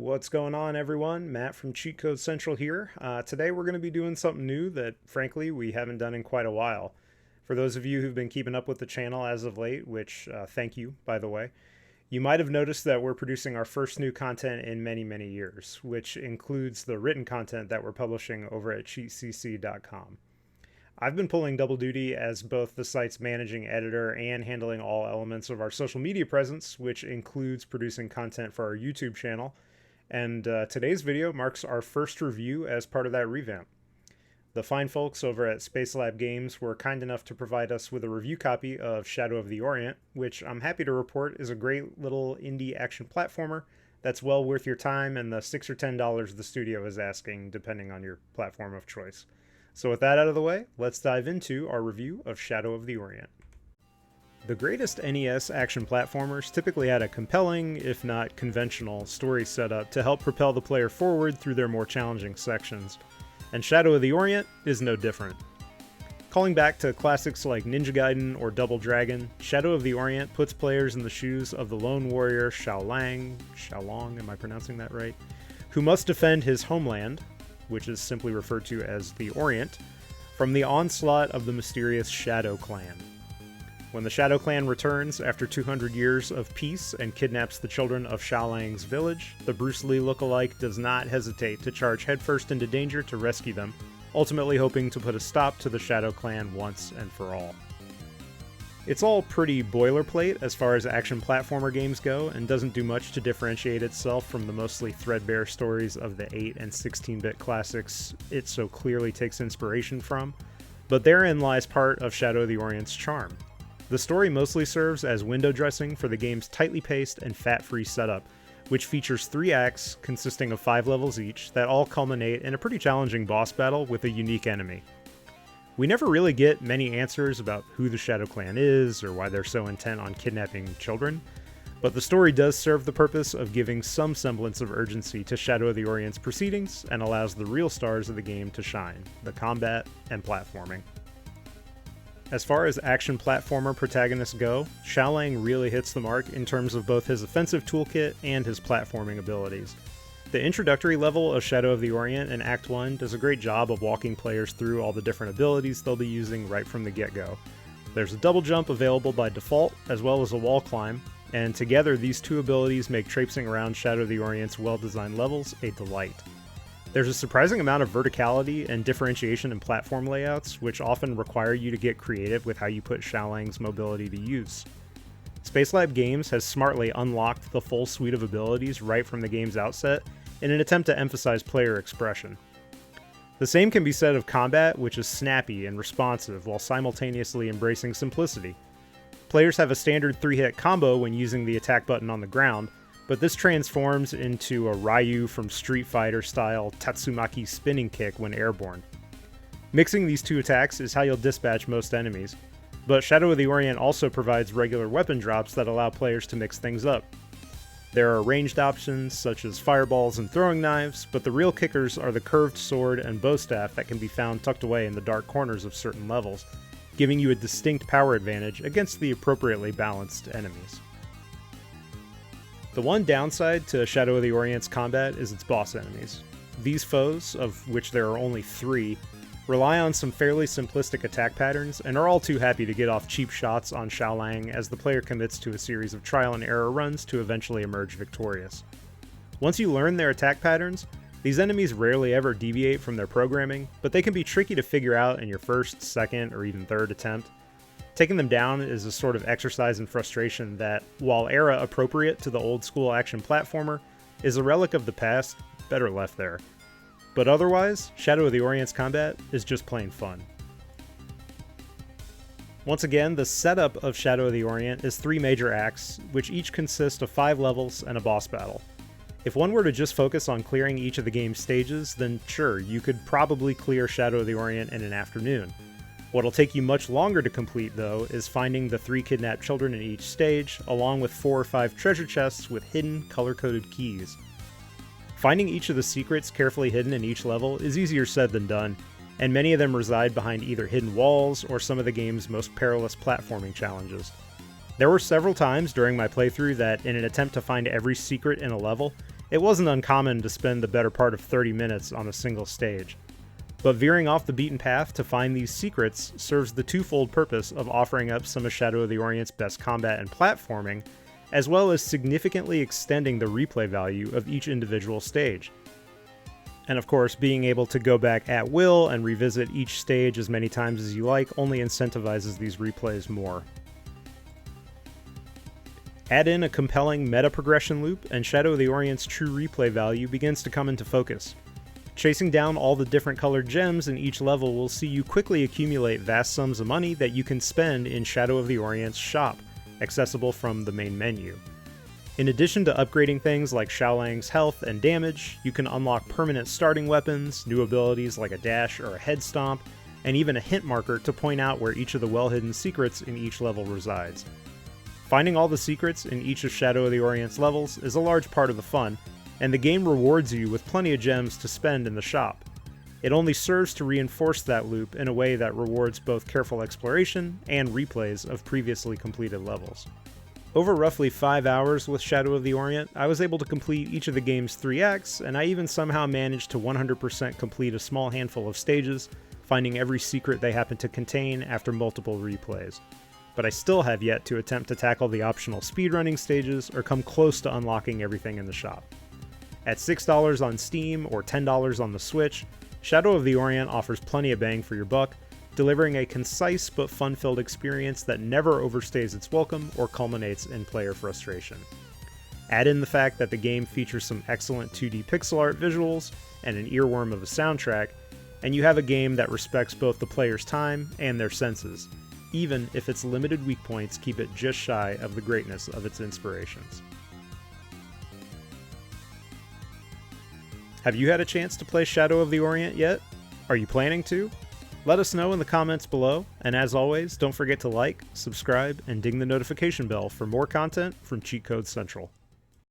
What's going on, everyone? Matt from Cheat Code Central here. Today we're going to be doing something new that, frankly, we haven't done in quite a while. For those of you who've been keeping up with the channel as of late, which thank you, by the way, you might have noticed that we're producing our first new content in many, many years, which includes the written content that we're publishing over at cheatcc.com. I've been pulling double duty as both the site's managing editor and handling all elements of our social media presence, which includes producing content for our YouTube channel. And today's video marks our first review as part of that revamp. The fine folks over at Spacelab Games were kind enough to provide us with a review copy of Shadow of the Orient, which I'm happy to report is a great little indie action platformer that's well worth your time and the $6 or $10 the studio is asking, depending on your platform of choice. So with that out of the way, let's dive into our review of Shadow of the Orient. The greatest NES action platformers typically had a compelling, if not conventional, story setup to help propel the player forward through their more challenging sections, and Shadow of the Orient is no different. Calling back to classics like Ninja Gaiden or Double Dragon, Shadow of the Orient puts players in the shoes of the lone warrior Xiaolong, am I pronouncing that right? Who must defend his homeland, which is simply referred to as the Orient, from the onslaught of the mysterious Shadow Clan. When the Shadow Clan returns after 200 years of peace and kidnaps the children of Xiaolang's village, the Bruce Lee lookalike does not hesitate to charge headfirst into danger to rescue them, ultimately hoping to put a stop to the Shadow Clan once and for all. It's all pretty boilerplate as far as action platformer games go, and doesn't do much to differentiate itself from the mostly threadbare stories of the 8 and 16-bit classics it so clearly takes inspiration from, but therein lies part of Shadow of the Orient's charm. The story mostly serves as window dressing for the game's tightly paced and fat-free setup, which features 3 acts consisting of 5 levels each that all culminate in a pretty challenging boss battle with a unique enemy. We never really get many answers about who the Shadow Clan is or why they're so intent on kidnapping children, but the story does serve the purpose of giving some semblance of urgency to Shadow of the Orient's proceedings and allows the real stars of the game to shine, the combat and platforming. As far as action platformer protagonists go, Xiaolang really hits the mark in terms of both his offensive toolkit and his platforming abilities. The introductory level of Shadow of the Orient in Act 1 does a great job of walking players through all the different abilities they'll be using right from the get-go. There's a double jump available by default, as well as a wall climb, and together these two abilities make traipsing around Shadow of the Orient's well-designed levels a delight. There's a surprising amount of verticality and differentiation in platform layouts, which often require you to get creative with how you put Xiaolang's mobility to use. Spacelab Games has smartly unlocked the full suite of abilities right from the game's outset in an attempt to emphasize player expression. The same can be said of combat, which is snappy and responsive while simultaneously embracing simplicity. Players have a standard 3-hit combo when using the attack button on the ground, but this transforms into a Ryu from Street Fighter style Tatsumaki spinning kick when airborne. Mixing these two attacks is how you'll dispatch most enemies, but Shadow of the Orient also provides regular weapon drops that allow players to mix things up. There are ranged options such as fireballs and throwing knives, but the real kickers are the curved sword and bow staff that can be found tucked away in the dark corners of certain levels, giving you a distinct power advantage against the appropriately balanced enemies. The one downside to Shadow of the Orient's combat is its boss enemies. These foes, of which there are only 3, rely on some fairly simplistic attack patterns and are all too happy to get off cheap shots on Xiaolang as the player commits to a series of trial and error runs to eventually emerge victorious. Once you learn their attack patterns, these enemies rarely ever deviate from their programming, but they can be tricky to figure out in your first, second, or even third attempt. Taking them down is a sort of exercise in frustration that, while era appropriate to the old school action platformer, is a relic of the past, better left there. But otherwise, Shadow of the Orient's combat is just plain fun. Once again, the setup of Shadow of the Orient is 3 major acts, which each consist of 5 levels and a boss battle. If one were to just focus on clearing each of the game's stages, then sure, you could probably clear Shadow of the Orient in an afternoon. What'll take you much longer to complete, though, is finding the 3 kidnapped children in each stage, along with 4 or 5 treasure chests with hidden, color-coded keys. Finding each of the secrets carefully hidden in each level is easier said than done, and many of them reside behind either hidden walls or some of the game's most perilous platforming challenges. There were several times during my playthrough that, in an attempt to find every secret in a level, It wasn't uncommon to spend the better part of 30 minutes on a single stage. But veering off the beaten path to find these secrets serves the twofold purpose of offering up some of Shadow of the Orient's best combat and platforming, as well as significantly extending the replay value of each individual stage. And of course, being able to go back at will and revisit each stage as many times as you like only incentivizes these replays more. Add in a compelling meta progression loop, and Shadow of the Orient's true replay value begins to come into focus. Chasing down all the different colored gems in each level will see you quickly accumulate vast sums of money that you can spend in Shadow of the Orient's shop, accessible from the main menu. In addition to upgrading things like Xiaolang's health and damage, you can unlock permanent starting weapons, new abilities like a dash or a head stomp, and even a hint marker to point out where each of the well-hidden secrets in each level resides. Finding all the secrets in each of Shadow of the Orient's levels is a large part of the fun, and the game rewards you with plenty of gems to spend in the shop. It only serves to reinforce that loop in a way that rewards both careful exploration and replays of previously completed levels. Over roughly 5 hours with Shadow of the Orient, I was able to complete each of the game's 3 acts, and I even somehow managed to 100% complete a small handful of stages, finding every secret they happen to contain after multiple replays. But I still have yet to attempt to tackle the optional speedrunning stages or come close to unlocking everything in the shop. At $6 on Steam or $10 on the Switch, Shadow of the Orient offers plenty of bang for your buck, delivering a concise but fun-filled experience that never overstays its welcome or culminates in player frustration. Add in the fact that the game features some excellent 2D pixel art visuals and an earworm of a soundtrack, and you have a game that respects both the player's time and their senses, even if its limited weak points keep it just shy of the greatness of its inspirations. Have you had a chance to play Shadow of the Orient yet? Are you planning to? Let us know in the comments below, and as always, don't forget to like, subscribe, and ding the notification bell for more content from Cheat Code Central.